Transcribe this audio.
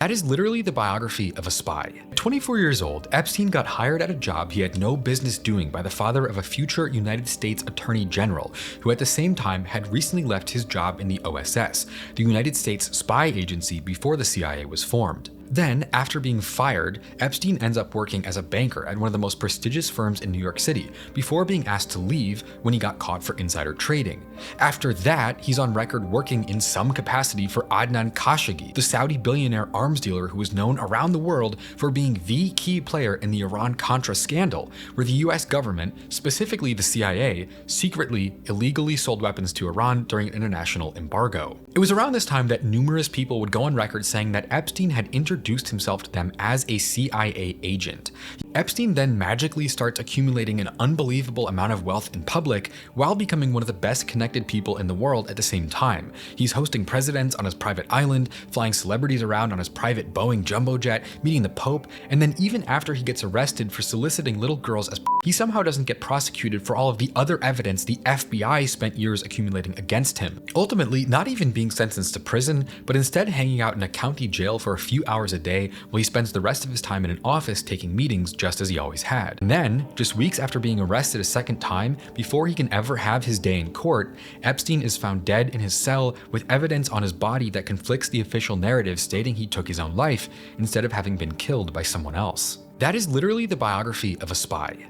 That is literally the biography of a spy. At 24 years old, Epstein got hired at a job he had no business doing by the father of a future United States Attorney General, who at the same time had recently left his job in the OSS, the United States spy agency before the CIA was formed. Then, after being fired, Epstein ends up working as a banker at one of the most prestigious firms in New York City, before being asked to leave when he got caught for insider trading. After that, he's on record working in some capacity for Adnan Khashoggi, the Saudi billionaire arms dealer who was known around the world for being the key player in the Iran-Contra scandal, where the US government, specifically the CIA, secretly, illegally sold weapons to Iran during an international embargo. It was around this time that numerous people would go on record saying that Epstein had introduced himself to them as a CIA agent. Epstein then magically starts accumulating an unbelievable amount of wealth in public while becoming one of the best connected people in the world at the same time. He's hosting presidents on his private island, flying celebrities around on his private Boeing jumbo jet, meeting the Pope, and then even after he gets arrested for soliciting little girls as he somehow doesn't get prosecuted for all of the other evidence the FBI spent years accumulating against him. Ultimately, not even being sentenced to prison, but instead hanging out in a county jail for a few hours a day while he spends the rest of his time in an office taking meetings just as he always had. And then, just weeks after being arrested a second time, before he can ever have his day in court, Epstein is found dead in his cell with evidence on his body that conflicts the official narrative stating he took his own life instead of having been killed by someone else. That is literally the biography of a spy.